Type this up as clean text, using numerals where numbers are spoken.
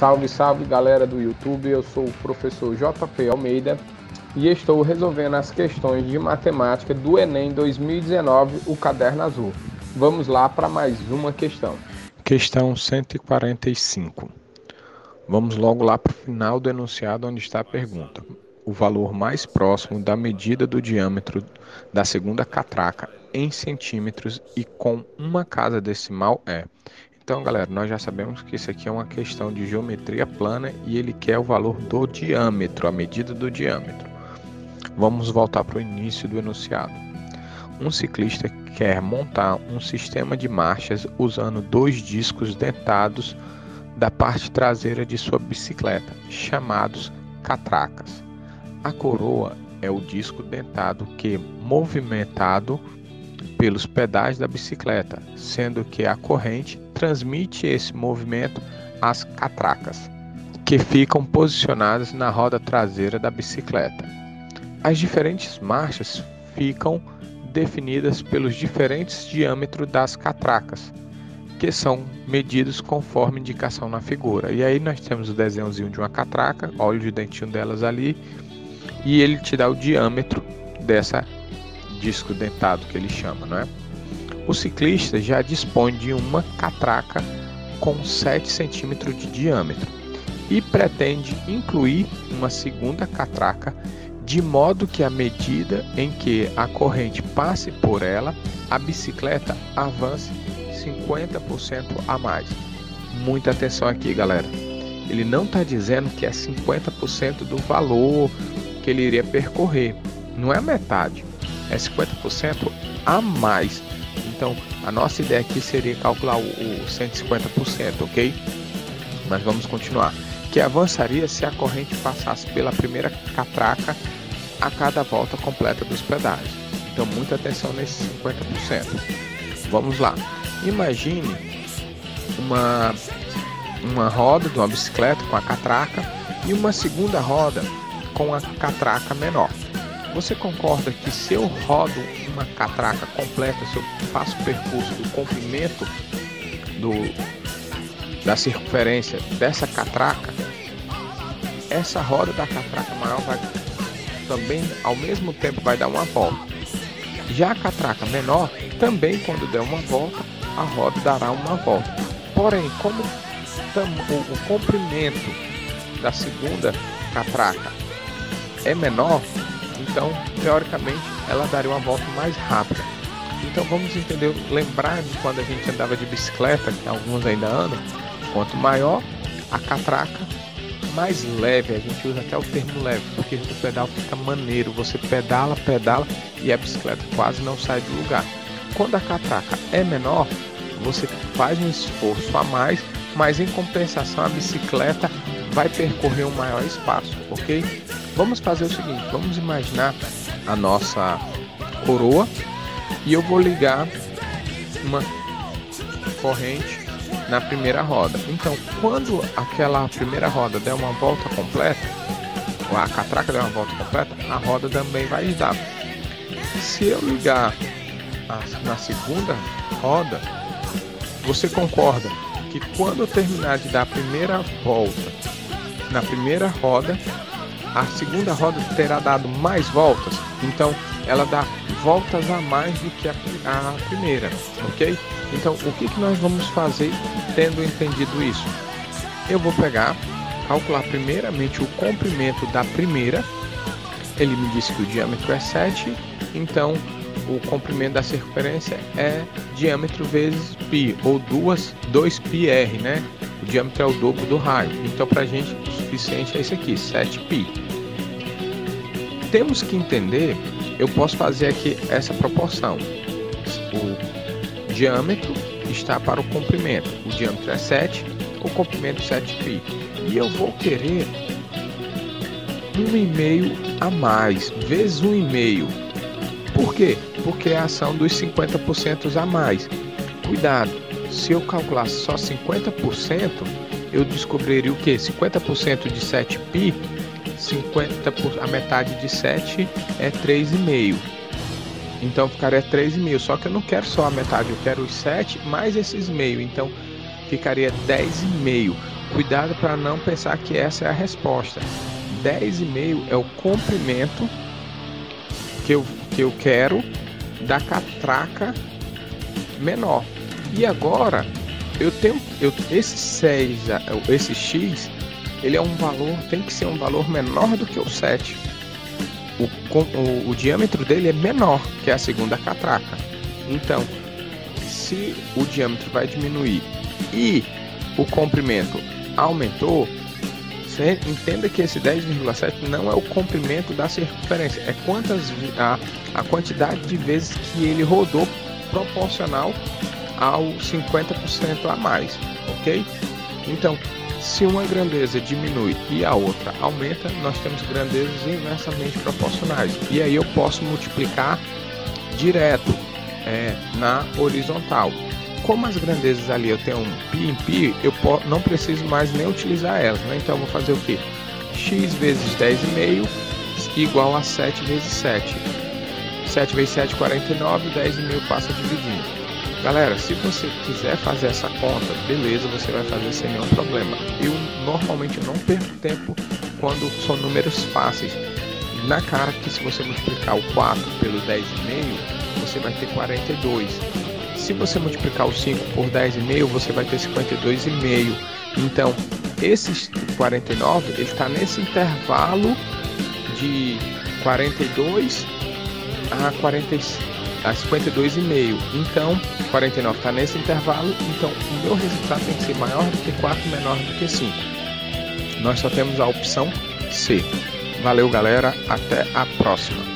Salve, salve galera do YouTube, eu sou o professor JP Almeida e estou resolvendo as questões de matemática do Enem 2019, o caderno azul. Vamos lá para mais uma questão. Questão 145. Vamos logo lá para o final do enunciado onde está a pergunta. O valor mais próximo da medida do diâmetro da segunda catraca em centímetros e com uma casa decimal é... Então, galera, nós já sabemos que isso aqui é uma questão de geometria plana e ele quer o valor do diâmetro, a medida do diâmetro. Vamos voltar para o início do enunciado. Um ciclista quer montar um sistema de marchas usando 2 discos dentados da parte traseira de sua bicicleta, chamados catracas. A coroa é o disco dentado que, movimentado pelos pedais da bicicleta, sendo que a corrente transmite esse movimento às catracas, que ficam posicionadas na roda traseira da bicicleta. As diferentes marchas ficam definidas pelos diferentes diâmetros das catracas, que são medidos conforme indicação na figura. E aí nós temos o desenhozinho de uma catraca, olha o dentinho delas ali, e ele te dá o diâmetro dessa disco dentado que ele chama, não é? O ciclista já dispõe de uma catraca com 7 centímetros de diâmetro e pretende incluir uma segunda catraca de modo que à medida em que a corrente passe por ela, a bicicleta avance 50% a mais. Muita atenção aqui, galera. Ele não está dizendo que é 50% do valor que ele iria percorrer. Não é metade, é 50% a mais. Então, a nossa ideia aqui seria calcular o 150%, ok? Mas vamos continuar. Que avançaria se a corrente passasse pela primeira catraca a cada volta completa dos pedais. Então, muita atenção nesse 50%. Vamos lá. Imagine uma roda de uma bicicleta com a catraca e uma segunda roda com a catraca menor. Você concorda que se eu rodo uma catraca completa, se eu faço o percurso do comprimento da circunferência dessa catraca, essa roda da catraca maior vai também ao mesmo tempo vai dar uma volta. Já a catraca menor também, quando der uma volta, a roda dará uma volta. Porém, como o comprimento da segunda catraca é menor, então teoricamente ela daria uma volta mais rápida. Então vamos entender, lembrar de quando a gente andava de bicicleta, que alguns ainda andam, quanto maior a catraca, mais leve. A gente usa até o termo leve, porque o pedal fica maneiro, você pedala e a bicicleta quase não sai do lugar. Quando a catraca é menor, você faz um esforço a mais, mas em compensação a bicicleta vai percorrer um maior espaço, ok? Vamos fazer o seguinte, vamos imaginar a nossa coroa e eu vou ligar uma corrente na primeira roda. Então, quando aquela primeira roda der uma volta completa, ou a catraca der uma volta completa, a roda também vai dar. Se eu ligar na segunda roda, você concorda que quando eu terminar de dar a primeira volta na primeira roda, a segunda roda terá dado mais voltas? Então ela dá voltas a mais do que a primeira, ok? Então o que nós vamos fazer tendo entendido isso? Eu vou calcular primeiramente o comprimento da primeira. Ele me disse que o diâmetro é 7, então o comprimento da circunferência é diâmetro vezes π, ou 2πr, né? O diâmetro é o dobro do raio. Então, para a gente, o suficiente é isso aqui, 7π. Temos que entender, eu posso fazer aqui essa proporção. O diâmetro está para o comprimento. O diâmetro é 7, o comprimento 7π. E eu vou querer 1,5 a mais, vezes 1,5. Por quê? Porque é a ação dos 50% a mais. Cuidado, se eu calcular só 50%, eu descobriria o que? 50% de 7π, a metade de 7 é 3,5. Então ficaria 3,5. Só que eu não quero só a metade, eu quero os 7 mais esses meio. Então ficaria 10,5. cuidado para não pensar que essa é a resposta. 10,5 é o comprimento que eu quero da catraca menor. E agora esse x, ele é um valor, tem que ser um valor menor do que o 7. O diâmetro dele é menor que a segunda catraca. Então, se o diâmetro vai diminuir e o comprimento aumentou, você entenda que esse 10,7 não é o comprimento da circunferência, é a quantidade de vezes que ele rodou proporcional ao 50% a mais, ok? Então, se uma grandeza diminui e a outra aumenta, nós temos grandezas inversamente proporcionais. E aí eu posso multiplicar direto na horizontal. Como as grandezas ali eu tenho um π em π, eu não preciso mais nem utilizar elas, né? Então eu vou fazer o que? X vezes 10,5 igual a 7 vezes 7. 7 vezes 7, 49, 10,5 passa dividindo. Galera, se você quiser fazer essa conta, beleza, você vai fazer sem nenhum problema. Eu normalmente não perco tempo quando são números fáceis. Na cara que se você multiplicar o 4 pelo 10,5, você vai ter 42. Se você multiplicar o 5 por 10,5, você vai ter 52,5. Então, esse 49, ele está nesse intervalo de 42 a 52,5. Então, 49 está nesse intervalo. Então, o meu resultado tem que ser maior do que 4, menor do que 5. Nós só temos a opção C. Valeu, galera. Até a próxima.